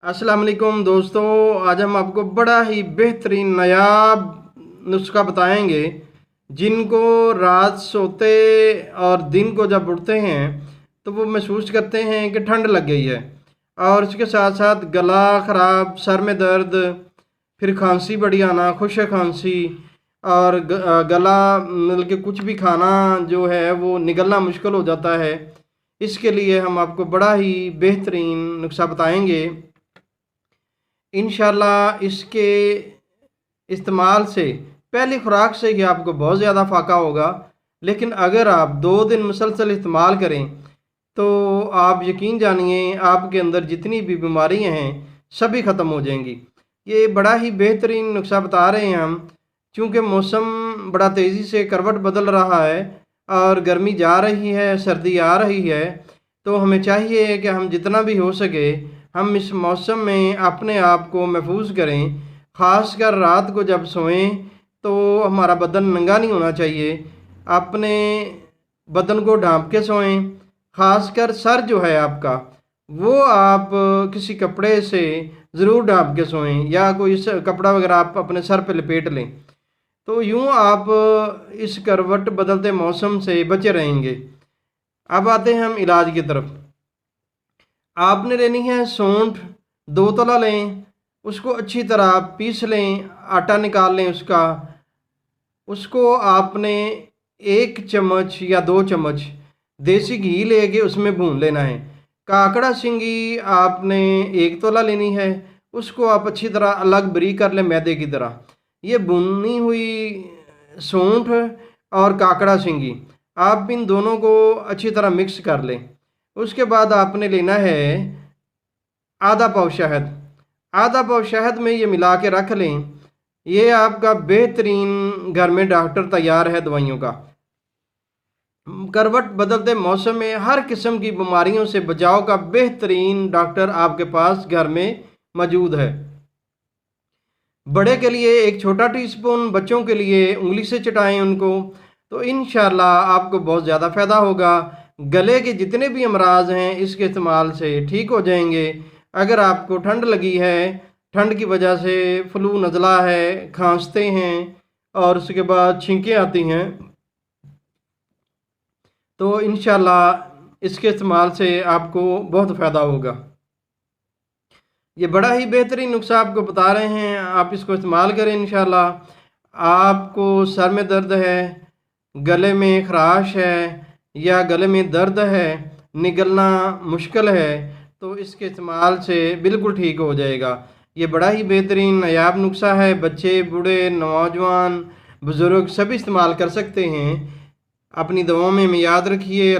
अस्सलाम वालेकुम दोस्तों। आज हम आपको बड़ा ही बेहतरीन नायाब नुस्खा बताएंगे। जिनको रात सोते और दिन को जब उठते हैं तो वो महसूस करते हैं कि ठंड लग गई है, और इसके साथ साथ गला ख़राब, सर में दर्द, फिर खांसी बड़ी आना, खुश्क खांसी, और गला मतलब कि कुछ भी खाना जो है वो निगलना मुश्किल हो जाता है। इसके लिए हम आपको बड़ा ही बेहतरीन नुस्खा बताएंगे। इंशाल्लाह इसके इस्तेमाल से पहली खुराक से ही आपको बहुत ज़्यादा फ़ायदा होगा, लेकिन अगर आप 2 दिन मुसलसल इस्तेमाल करें तो आप यकीन जानिए आपके अंदर जितनी भी बीमारियां हैं सभी ख़त्म हो जाएंगी। ये बड़ा ही बेहतरीन नुस्खा बता रहे हैं हम, चूँकि मौसम बड़ा तेज़ी से करवट बदल रहा है और गर्मी जा रही है, सर्दी आ रही है, तो हमें चाहिए कि हम जितना भी हो सके हम इस मौसम में अपने आप को महफूज करें। ख़ासकर रात को जब सोएं तो हमारा बदन नंगा नहीं होना चाहिए, अपने बदन को ढांप के सोएं। ख़ासकर सर जो है आपका, वो आप किसी कपड़े से ज़रूर ढांप के सोएं, या कोई कपड़ा वगैरह आप अपने सर पे लपेट लें, तो यूँ आप इस करवट बदलते मौसम से बचे रहेंगे। अब आते हैं हम इलाज की तरफ। आपने लेनी है सौंठ, 2 तला लें, उसको अच्छी तरह पीस लें, आटा निकाल लें उसको आपने 1 चम्मच या 2 चम्मच देसी घी लेके उसमें भून लेना है। काकड़ा सिंगी आपने 1 तोला लेनी है, उसको आप अच्छी तरह अलग बरीक कर लें मैदे की तरह। ये भुनी हुई सौंठ और काकड़ा सिंगी आप इन दोनों को अच्छी तरह मिक्स कर लें। उसके बाद आपने लेना है आधा पाव शहद। आधा पाव शहद में ये मिला के रख लें। ये आपका बेहतरीन घर में डॉक्टर तैयार है दवाइयों का। करवट बदलते मौसम में हर किस्म की बीमारियों से बचाव का बेहतरीन डॉक्टर आपके पास घर में मौजूद है। बड़े के लिए 1 छोटा टीस्पून, बच्चों के लिए उंगली से चटाएं उनको, तो इंशाल्लाह आपको बहुत ज़्यादा फ़ायदा होगा। गले के जितने भी अमराज हैं इसके इस्तेमाल से ठीक हो जाएंगे। अगर आपको ठंड लगी है, ठंड की वजह से फ्लू नज़ला है, खांसते हैं और उसके बाद छींकें आती हैं, तो इंशाल्लाह इसके इस्तेमाल से आपको बहुत फ़ायदा होगा। ये बड़ा ही बेहतरीन नुस्खा आपको बता रहे हैं, आप इसको इस्तेमाल करें इंशाल्लाह। आपको सर में दर्द है, गले में खराश है या गले में दर्द है, निगलना मुश्किल है, तो इसके इस्तेमाल से बिल्कुल ठीक हो जाएगा। ये बड़ा ही बेहतरीन नायाब नुस्खा है। बच्चे, बूढ़े, नौजवान, बुज़ुर्ग सभी इस्तेमाल कर सकते हैं। अपनी दवाओं में याद रखिए।